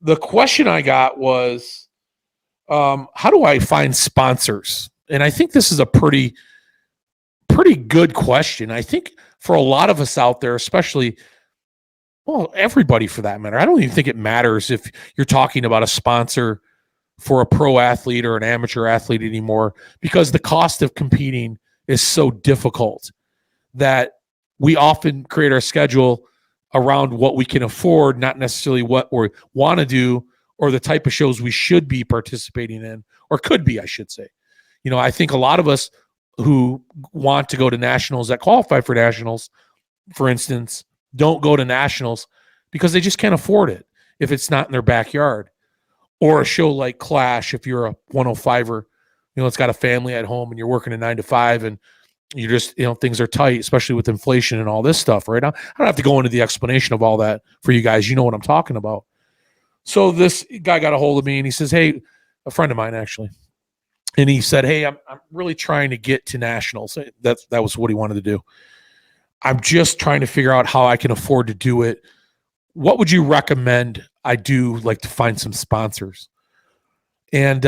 the question I got was, how do I find sponsors? And I think this is a pretty good question. I think for a lot of us out there, especially, well, everybody for that matter, I don't even think it matters if you're talking about a sponsor for a pro athlete or an amateur athlete anymore, because the cost of competing is so difficult that we often create our schedule around what we can afford, not necessarily what we want to do or the type of shows we should be participating in, or could be, I should say. I think a lot of us who want to go to nationals, that qualify for nationals, for instance, don't go to nationals because they just can't afford it if it's not in their backyard. Or a show like Clash, if you're a 105er, it's got a family at home and you're working a 9 to 5 and you're just, things are tight, especially with inflation and all this stuff right now. I don't have to go into the explanation of all that for you guys. You know what I'm talking about. So this guy got a hold of me and he says, hey, a friend of mine actually. And he said, hey, I'm really trying to get to nationals. That was what he wanted to do. I'm just trying to figure out how I can afford to do it. What would you recommend I do, like, to find some sponsors? And,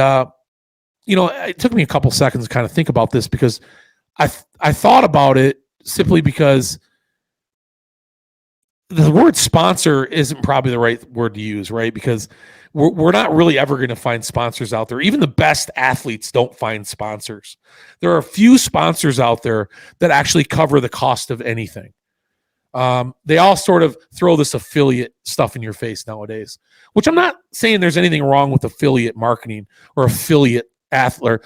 it took me a couple seconds to kind of think about this, because I thought about it simply because the word sponsor isn't probably the right word to use, right? Because we're not really ever going to find sponsors out there. Even the best athletes don't find sponsors. There are a few sponsors out there that actually cover the cost of anything. They all sort of throw this affiliate stuff in your face nowadays, which I'm not saying there's anything wrong with affiliate marketing or affiliate athlete,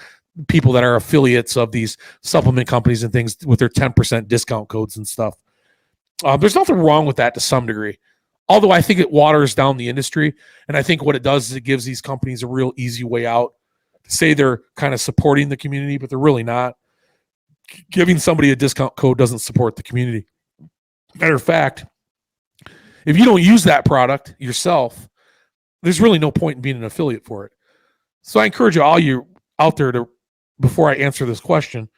people that are affiliates of these supplement companies and things with their 10% discount codes and stuff. There's nothing wrong with that to some degree. Although I think it waters down the industry. And I think what it does is it gives these companies a real easy way out to say they're kind of supporting the community, but they're really not. Giving somebody a discount code doesn't support the community. Matter of fact, if you don't use that product yourself, there's really no point in being an affiliate for it. So I encourage all you out there to, before I answer this question,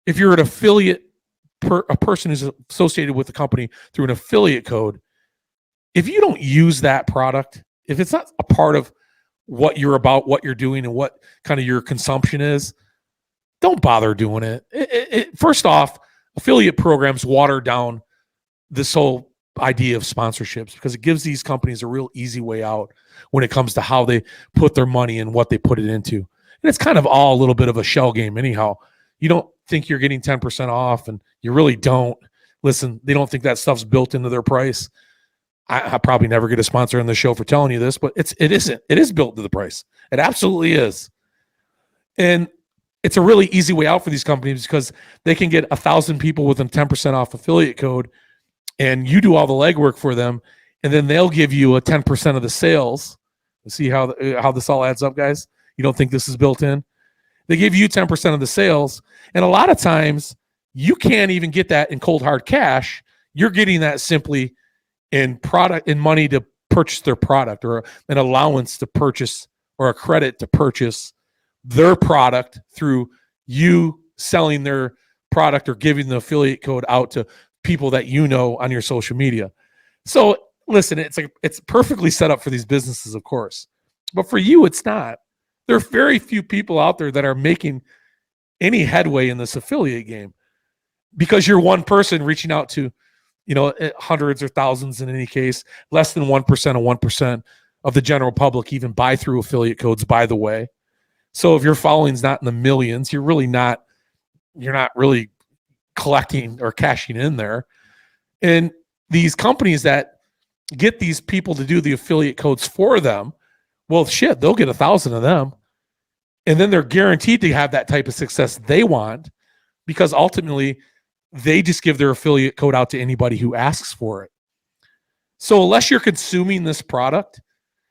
if you're an affiliate, a person who's associated with the company through an affiliate code, if you don't use that product, if it's not a part of what you're about, what you're doing, and what kind of your consumption is, don't bother doing it. First off, affiliate programs water down this whole idea of sponsorships because it gives these companies a real easy way out when it comes to how they put their money and what they put it into. And it's kind of all a little bit of a shell game anyhow. You don't think you're getting 10% off, and you really don't. Listen, they don't think that stuff's built into their price. I probably never get a sponsor on the show for telling you this, but it isn't. It is built to the price. It absolutely is. And it's a really easy way out for these companies because they can get 1,000 people with a 10% off affiliate code, and you do all the legwork for them, and then they'll give you a 10% of the sales. See how this all adds up, guys? You don't think this is built in? They give you 10% of the sales, and a lot of times you can't even get that in cold hard cash. You're getting that simply in product, in money to purchase their product, or an allowance to purchase, or a credit to purchase their product through you selling their product or giving the affiliate code out to people that you know on your social media. So listen, it's perfectly set up for these businesses, of course, but for you, it's not. There are very few people out there that are making any headway in this affiliate game because you're one person reaching out to, hundreds or thousands in any case. Less than 1% of 1% of the general public even buy through affiliate codes, by the way. So if your following's not in the millions, you're not really collecting or cashing in there. And these companies that get these people to do the affiliate codes for them, well, shit, they'll get 1,000 of them. And then they're guaranteed to have that type of success they want because ultimately they just give their affiliate code out to anybody who asks for it. So unless you're consuming this product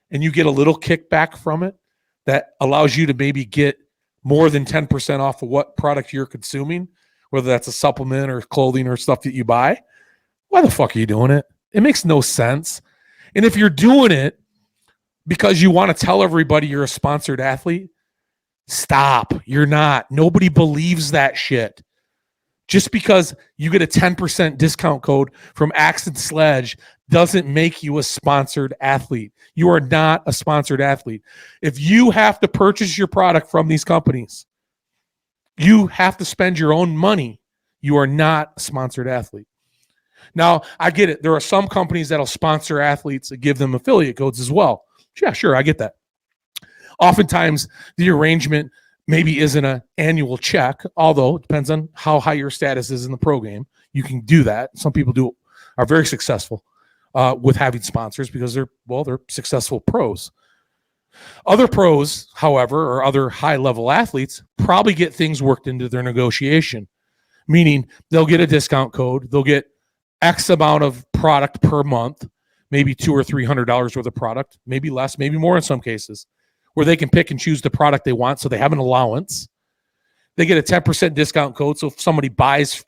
and you get a little kickback from it that allows you to maybe get more than 10% off of what product you're consuming, whether that's a supplement or clothing or stuff that you buy, why the fuck are you doing it? It makes no sense. And if you're doing it because you want to tell everybody you're a sponsored athlete, stop. You're not. Nobody believes that shit. Just because you get a 10% discount code from Axe and Sledge doesn't make you a sponsored athlete. You are not a sponsored athlete. If you have to purchase your product from these companies, you have to spend your own money. You are not a sponsored athlete. Now, I get it. There are some companies that'll sponsor athletes and give them affiliate codes as well. Yeah, sure, I get that. Oftentimes, the arrangement maybe isn't an annual check, although it depends on how high your status is in the pro game. You can do that. Some people are very successful with having sponsors because they're successful pros. Other pros, however, or other high-level athletes probably get things worked into their negotiation, meaning they'll get a discount code, they'll get X amount of product per month, maybe $200 or $300 worth of product, maybe less, maybe more in some cases, where they can pick and choose the product they want, so they have an allowance. They get a 10% discount code, so if somebody buys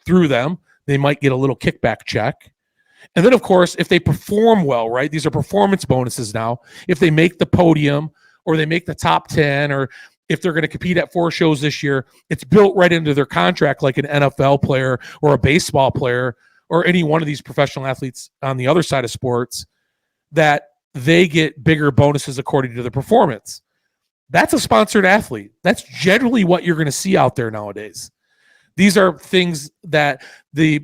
through them, they might get a little kickback check. And then, of course, if they perform well, right, these are performance bonuses now. If they make the podium or they make the top 10, or if they're going to compete at 4 shows this year, it's built right into their contract like an NFL player or a baseball player or any one of these professional athletes on the other side of sports, that they get bigger bonuses according to their performance. That's a sponsored athlete. That's generally what you're going to see out there nowadays. These are things that the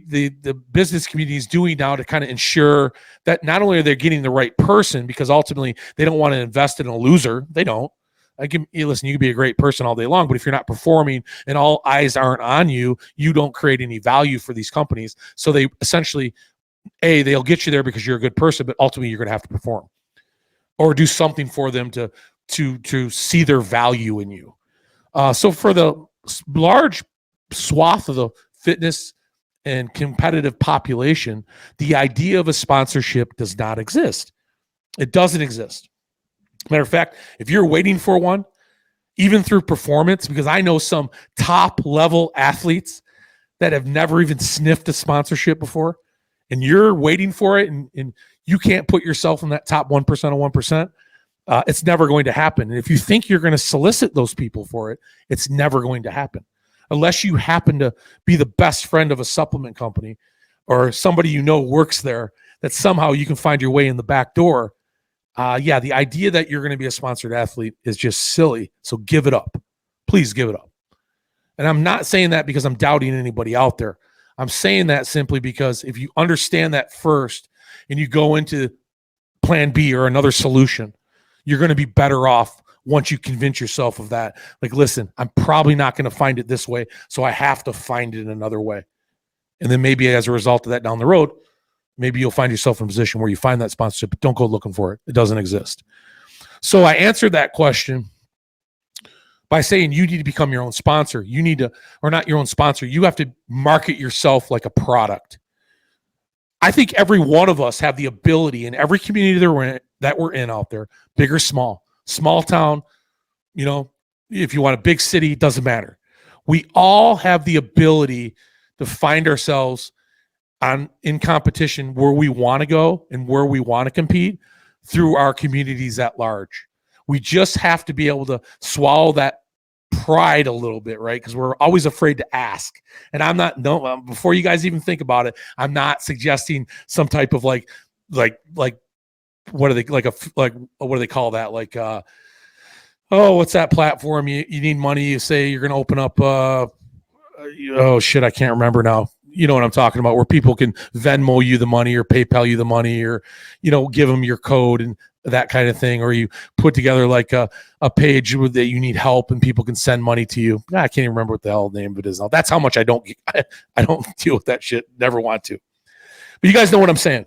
business community is doing now to kind of ensure that not only are they getting the right person, because ultimately they don't want to invest in a loser. They don't. Listen, you can be a great person all day long, but if you're not performing and all eyes aren't on you, you don't create any value for these companies. So they essentially, they'll get you there because you're a good person, but ultimately you're going to have to perform or do something for them to see their value in you. So for the large swath of the fitness and competitive population, the idea of a sponsorship does not exist. It doesn't exist. Matter of fact, if you're waiting for one, even through performance, because I know some top level athletes that have never even sniffed a sponsorship before, and you're waiting for it, and you can't put yourself in that top 1% of 1%, it's never going to happen. And if you think you're going to solicit those people for it, it's never going to happen. Unless you happen to be the best friend of a supplement company or somebody you know works there, that somehow you can find your way in the back door. The idea that you're going to be a sponsored athlete is just silly. So give it up. Please give it up. And I'm not saying that because I'm doubting anybody out there. I'm saying that simply because if you understand that first and you go into plan B or another solution, you're going to be better off once you convince yourself of that. Like, listen, I'm probably not going to find it this way, so I have to find it in another way. And then maybe as a result of that down the road, maybe you'll find yourself in a position where you find that sponsorship, but don't go looking for it. It doesn't exist. So I answered that question by saying you need to become your own sponsor. You need to, or not your own sponsor, you have to market yourself like a product. I think every one of us have the ability in every community that we're in out there, big or small town, if you want a big city, it doesn't matter. We all have the ability to find ourselves in competition where we want to go and where we want to compete through our communities at large. We just have to be able to swallow that pride a little bit, right? Because we're always afraid to ask. And before you guys even think about it, I'm not suggesting some type of like what do they call that? Like, what's that platform? You need money. You say you're going to open up, I can't remember now. You know what I'm talking about, where people can Venmo you the money or PayPal you the money, or, give them your code and that kind of thing. Or you put together like a page that you need help and people can send money to you. I can't even remember what the hell the name of it is now. That's how much I don't deal with that shit. Never want to. But you guys know what I'm saying.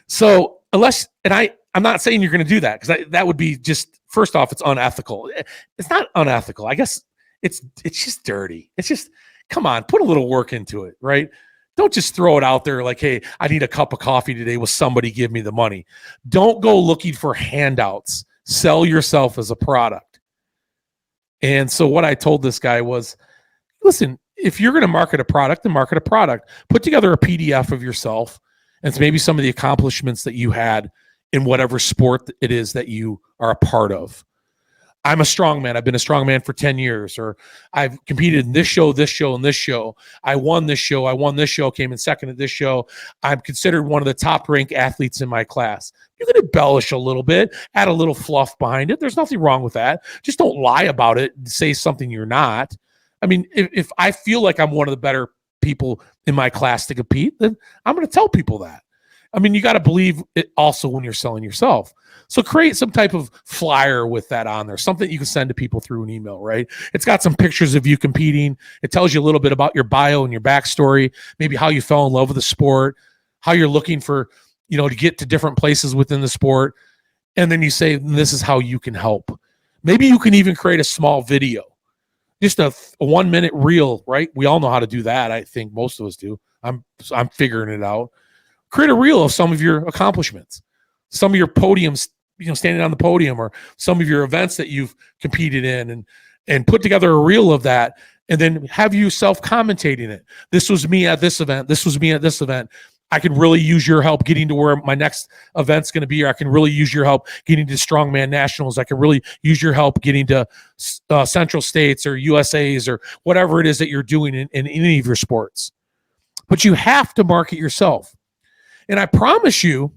So I'm not saying you're going to do that, because that would be just, first off, it's unethical. It's not unethical. I guess it's just dirty. It's just, come on, put a little work into it, right? Don't just throw it out there like, hey, I need a cup of coffee today. Will somebody give me the money? Don't go looking for handouts. Sell yourself as a product. And so what I told this guy was, listen, if you're going to market a product, then market a product. Put together a PDF of yourself, and it's maybe some of the accomplishments that you had in whatever sport it is that you are a part of. I'm a strongman. I've been a strongman for 10 years, or I've competed in this show, and this show. I won this show. I won this show, came in second at this show. I'm considered one of the top ranked athletes in my class. You can embellish a little bit, add a little fluff behind it. There's nothing wrong with that. Just don't lie about it and say something you're not. I mean, if I feel like I'm one of the better people in my class to compete, then I'm going to tell people that. I mean, you got to believe it also when you're selling yourself. So create some type of flyer with that on there, something you can send to people through an email, right? It's got some pictures of you competing. It tells you a little bit about your bio and your backstory, maybe how you fell in love with the sport, how you're looking for, to get to different places within the sport. And then you say, this is how you can help. Maybe you can even create a small video, just a 1 minute reel, right? We all know how to do that. I think most of us do. I'm figuring it out. Create a reel of some of your accomplishments, some of your podiums, standing on the podium, or some of your events that you've competed in, and put together a reel of that, and then have you self-commentating it. This was me at this event. This was me at this event. I could really use your help getting to where my next event's going to be, or I can really use your help getting to Strongman Nationals. I can really use your help getting to Central States or USAs or whatever it is that you're doing in any of your sports. But you have to market yourself. And I promise you,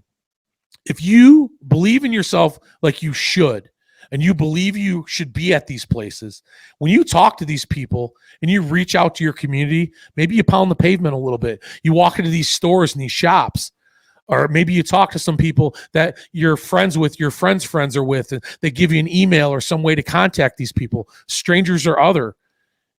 if you believe in yourself like you should, and you believe you should be at these places, when you talk to these people and you reach out to your community, maybe you pound the pavement a little bit. You walk into these stores and these shops, or maybe you talk to some people that you're friends with, your friends' friends are with, and they give you an email or some way to contact these people, strangers or other.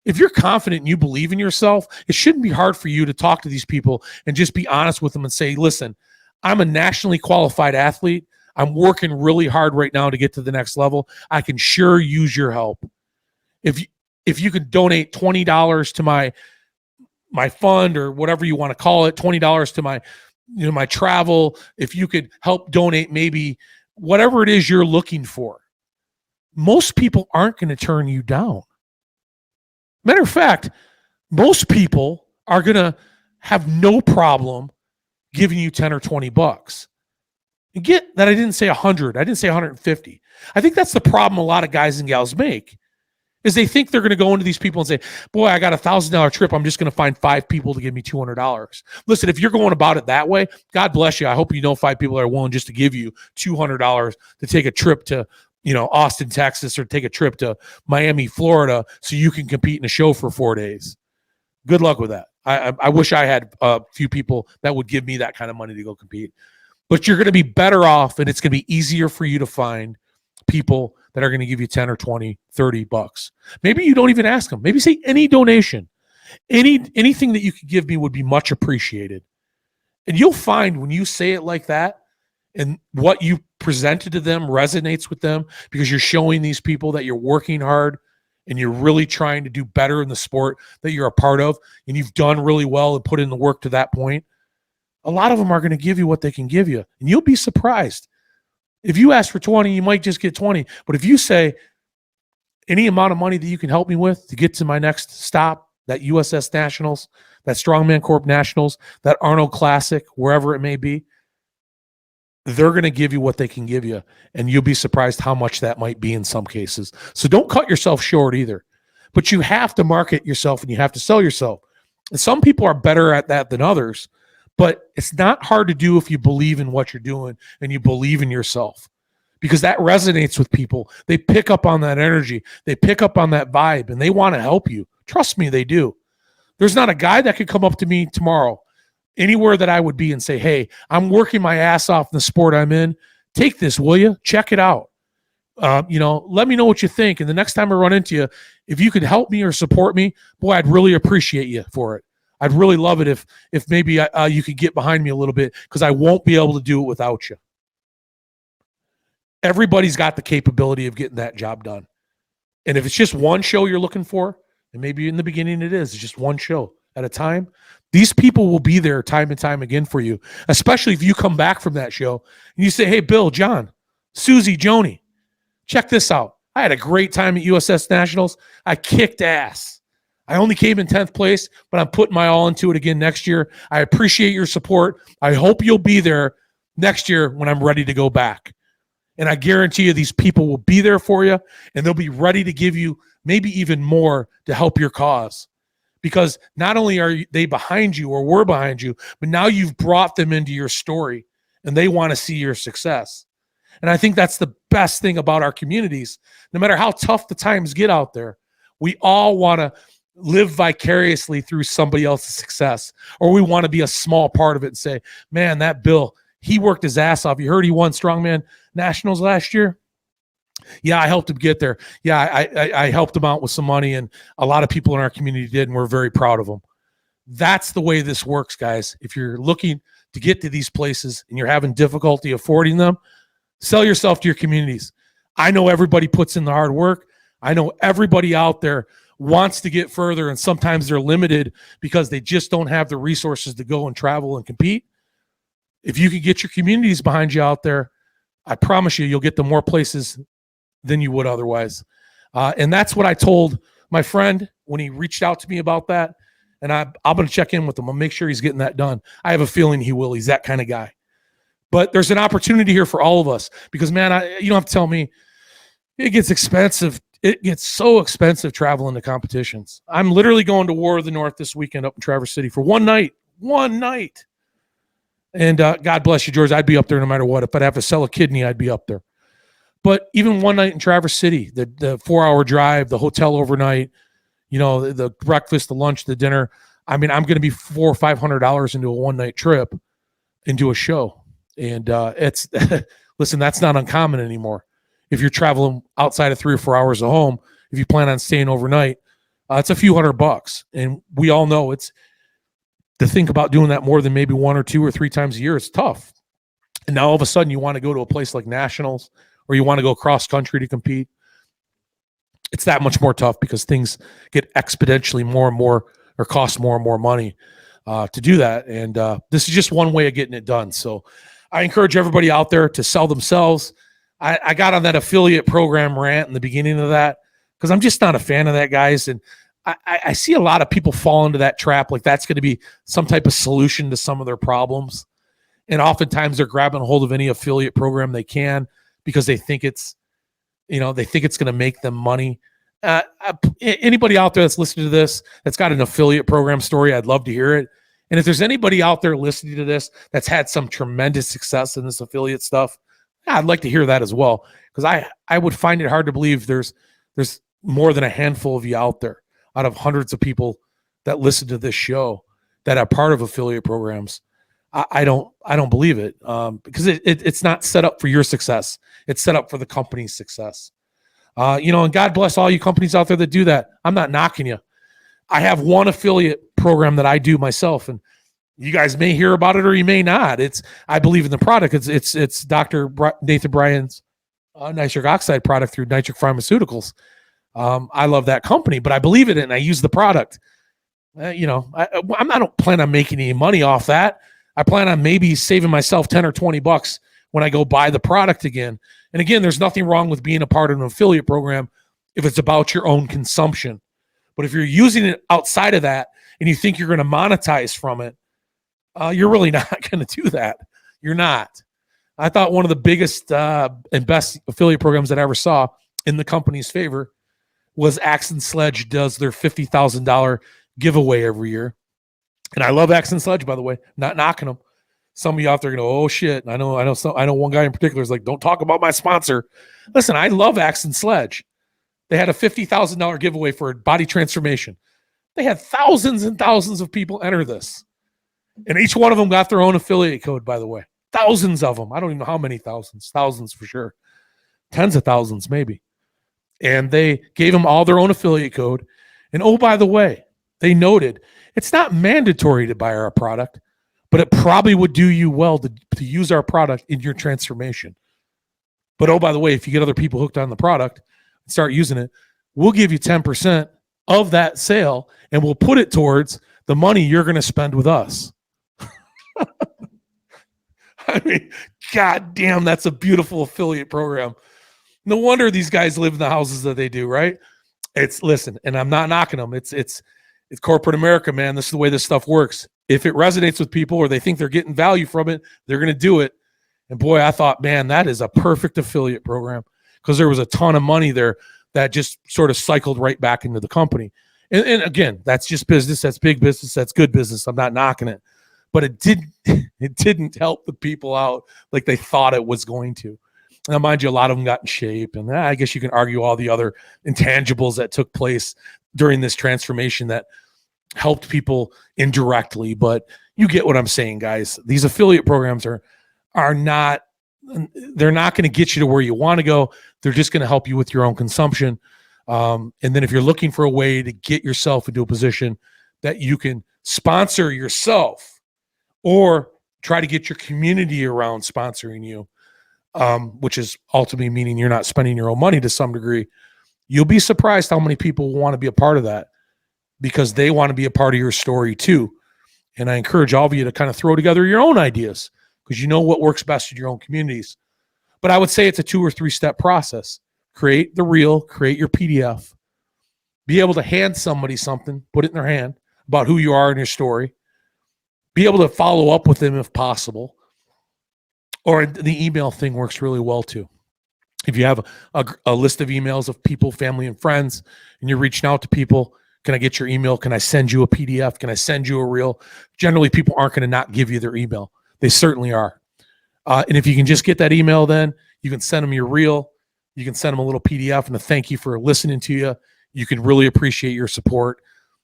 If you're confident and you believe in yourself, it shouldn't be hard for you to talk to these people and just be honest with them and say, listen, I'm a nationally qualified athlete. I'm working really hard right now to get to the next level. I can sure use your help. If you could donate $20 to my fund, or whatever you want to call it, $20 to my travel, if you could help donate maybe whatever it is you're looking for, most people aren't going to turn you down. Matter of fact, most people are going to have no problem giving you 10 or 20 bucks. And get that I didn't say 100. I didn't say 150. I think that's the problem a lot of guys and gals make, is they think they're going to go into these people and say, boy, I got $1,000 trip. I'm just going to find 5 people to give me $200. Listen, if you're going about it that way, God bless you. I hope you know 5 people that are willing just to give you $200 to take a trip to, Austin, Texas, or take a trip to Miami, Florida, so you can compete in a show for 4 days. Good luck with that. I wish I had a few people that would give me that kind of money to go compete. But you're going to be better off, and it's going to be easier for you to find people that are going to give you 10 or 20, 30 bucks. Maybe you don't even ask them. Maybe say any donation. Anything that you could give me would be much appreciated. And you'll find when you say it like that, and what you presented to them resonates with them, because you're showing these people that you're working hard and you're really trying to do better in the sport that you're a part of, and you've done really well and put in the work to that point. A lot of them are going to give you what they can give you, and you'll be surprised. If you ask for 20, you might just get 20. But if you say any amount of money that you can help me with to get to my next stop, that USS Nationals, that Strongman Corp Nationals, that Arnold Classic, wherever it may be, they're going to give you what they can give you, and you'll be surprised how much that might be in some cases. So don't cut yourself short either. But you have to market yourself, and you have to sell yourself. And some people are better at that than others. But it's not hard to do if you believe in what you're doing and you believe in yourself, because that resonates with people. They pick up on that energy. They pick up on that vibe, and they want to help you. Trust me, they do. There's not a guy that could come up to me tomorrow, anywhere that I would be, and say, hey, I'm working my ass off in the sport I'm in. Take this, will you? Check it out. Let me know what you think. And the next time I run into you, if you could help me or support me, boy, I'd really appreciate you for it. I'd really love it if maybe you could get behind me a little bit, because I won't be able to do it without you. Everybody's got the capability of getting that job done. And if it's just one show you're looking for, and maybe in the beginning it's just one show at a time, these people will be there time and time again for you, especially if you come back from that show and you say, hey, Bill, John, Susie, Joni, check this out. I had a great time at USS Nationals. I kicked ass. I only came in 10th place, but I'm putting my all into it again next year. I appreciate your support. I hope you'll be there next year when I'm ready to go back. And I guarantee you these people will be there for you, and they'll be ready to give you maybe even more to help your cause. Because not only are they behind you or we're behind you, but now you've brought them into your story and they want to see your success. And I think that's the best thing about our communities. No matter how tough the times get out there, we all want to live vicariously through somebody else's success, or we want to be a small part of it and say, man, that Bill, he worked his ass off. You heard he won Strongman Nationals last year? Yeah, I helped him get there. Yeah, I helped him out with some money, and a lot of people in our community did, and we're very proud of them. That's the way this works, guys. If you're looking to get to these places and you're having difficulty affording them, sell yourself to your communities. I know everybody puts in the hard work. I know everybody out there wants to get further, and sometimes they're limited because they just don't have the resources to go and travel and compete. If you could get your communities behind you out there, I promise you, you'll get to more places than you would otherwise. And that's what I told my friend when he reached out to me about that. And I'm going to check in with him. I'll make sure he's getting that done. I have a feeling he will. He's that kind of guy. But there's an opportunity here for all of us because, man, you don't have to tell me. It gets expensive. It gets so expensive traveling to competitions. I'm literally going to War of the North this weekend up in Traverse City for one night. One night. And God bless you, George. I'd be up there no matter what. If I'd have to sell a kidney, I'd be up there. But even one night in Traverse City, the 4-hour drive, the hotel overnight, the breakfast, the lunch, the dinner. I mean, I'm going to be $400 or $500 into a one-night trip into a show. And it's listen, that's not uncommon anymore. If you're traveling outside of 3 or 4 hours of home, if you plan on staying overnight, it's a few $100. And we all know it's to think about doing that more than maybe 1 or 2 or 3 times a year. It's tough. And now all of a sudden you want to go to a place like Nationals or you want to go cross country to compete. It's that much more tough because things get exponentially more and more or cost more and more money to do that. And this is just one way of getting it done. So I encourage everybody out there to sell themselves. I got on that affiliate program rant in the beginning of that because I'm just not a fan of that, guys. And I see a lot of people fall into that trap like that's going to be some type of solution to some of their problems. And oftentimes they're grabbing a hold of any affiliate program they can because they think it's going to make them money. Anybody out there that's listening to this that's got an affiliate program story, I'd love to hear it. And if there's anybody out there listening to this that's had some tremendous success in this affiliate stuff, I'd like to hear that as well, because I would find it hard to believe there's more than a handful of you out there out of hundreds of people that listen to this show that are part of affiliate programs. I don't believe it because it's not set up for your success. It's set up for the company's success. And God bless all you companies out there that do that. I'm not knocking you. I have one affiliate program that I do myself, and you guys may hear about it or you may not. I believe in the product. It's Dr. Nathan Bryan's nitric oxide product through Nitric Pharmaceuticals. I love that company, but I believe in it and I use the product. I don't plan on making any money off that. I plan on maybe saving myself $10 or $20 when I go buy the product again. And again, there's nothing wrong with being a part of an affiliate program if it's about your own consumption. But if you're using it outside of that and you think you're going to monetize from it, you're really not going to do that. You're not. I thought one of the biggest and best affiliate programs that I ever saw in the company's favor was Axe and Sledge does their $50,000 giveaway every year. And I love Axe and Sledge, by the way, not knocking them. Some of you out there going, oh shit. I know one guy in particular is like, don't talk about my sponsor. Listen, I love Axe and Sledge. They had a $50,000 giveaway for body transformation. They had thousands and thousands of people enter this. And each one of them got their own affiliate code, by the way. Thousands of them. I don't even know how many thousands. Thousands for sure. Tens of thousands, maybe. And they gave them all their own affiliate code. And oh, by the way, they noted it's not mandatory to buy our product, but it probably would do you well to use our product in your transformation. But oh, by the way, if you get other people hooked on the product and start using it, we'll give you 10% of that sale and we'll put it towards the money you're going to spend with us. I mean, God damn, that's a beautiful affiliate program. No wonder these guys live in the houses that they do, right? Listen, and I'm not knocking them. It's corporate America, man. This is the way this stuff works. If it resonates with people or they think they're getting value from it, they're going to do it. And boy, I thought, man, that is a perfect affiliate program, because there was a ton of money there that just sort of cycled right back into the company. And again, that's just business. That's big business. That's good business. I'm not knocking it, but it didn't help the people out like they thought it was going to. Now, mind you, a lot of them got in shape, and I guess you can argue all the other intangibles that took place during this transformation that helped people indirectly. But you get what I'm saying, guys. These affiliate programs are not, they're not going to get you to where you want to go. They're just going to help you with your own consumption. And then if you're looking for a way to get yourself into a position that you can sponsor yourself or try to get your community around sponsoring you, which is ultimately meaning you're not spending your own money to some degree, you'll be surprised how many people want to be a part of that, because they want to be a part of your story too. And I encourage all of you to kind of throw together your own ideas, because you know what works best in your own communities. But I would say it's a 2 or 3 step process. Create the reel, create your PDF, be able to hand somebody something, put it in their hand about who you are and your story, be able to follow up with them if possible. Or the email thing works really well too. If you have a list of emails of people, family and friends, and you're reaching out to people, can I get your email? Can I send you a PDF? Can I send you a reel? Generally, people aren't going to not give you their email. They certainly are. And if you can just get that email, then you can send them your reel. You can send them a little PDF and a thank you for listening to you. You can really appreciate your support.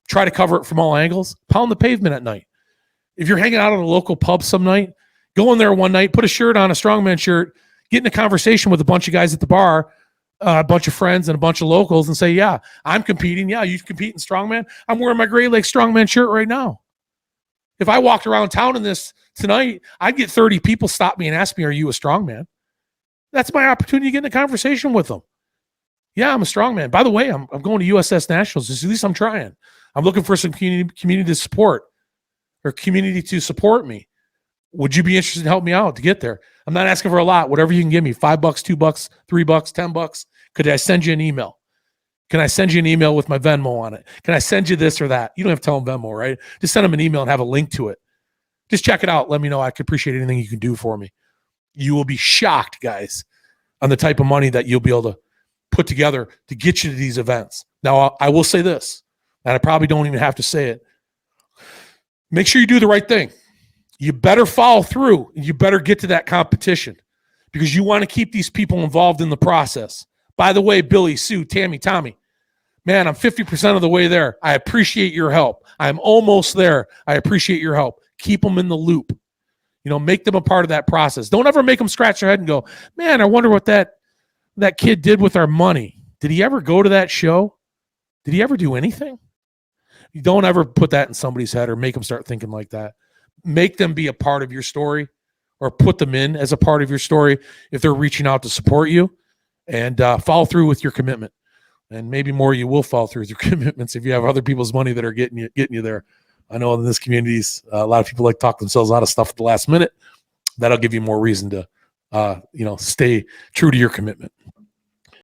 Try to cover it from all angles. Pound the pavement at night. If you're hanging out at a local pub some night, go in there one night, put a shirt on, a strongman shirt, get in a conversation with a bunch of guys at the bar, a bunch of friends and a bunch of locals, and say, yeah, I'm competing. Yeah, you compete in strongman. I'm wearing my Great Lakes strongman shirt right now. If I walked around town in this tonight, I'd get 30 people stop me and ask me, are you a strongman? That's my opportunity to get in a conversation with them. Yeah, I'm a strongman. By the way, I'm going to USS Nationals. At least I'm trying. I'm looking for some community to support, or community to support me. Would you be interested in helping me out to get there? I'm not asking for a lot. Whatever you can give me, $5, $2, $3, $10. Could I send you an email? Can I send you an email with my Venmo on it? Can I send you this or that? You don't have to tell them Venmo, right? Just send them an email and have a link to it. Just check it out. Let me know. I could appreciate anything you can do for me. You will be shocked, guys, on the type of money that you'll be able to put together to get you to these events. Now, I will say this, and I probably don't even have to say it. Make sure you do the right thing. You better follow through, and you better get to that competition, because you want to keep these people involved in the process. By the way, Billy, Sue, Tammy, Tommy, man, I'm 50% of the way there. I appreciate your help. I'm almost there. I appreciate your help. Keep them in the loop. Make them a part of that process. Don't ever make them scratch their head and go, man, I wonder what that kid did with our money. Did he ever go to that show? Did he ever do anything? You don't ever put that in somebody's head or make them start thinking like that. Make them be a part of your story, or put them in as a part of your story if they're reaching out to support you, and follow through with your commitment. And maybe more, you will follow through with your commitments if you have other people's money that are getting you there. I know in this communities, a lot of people like to talk themselves out of stuff at the last minute. That'll give you more reason to, stay true to your commitment.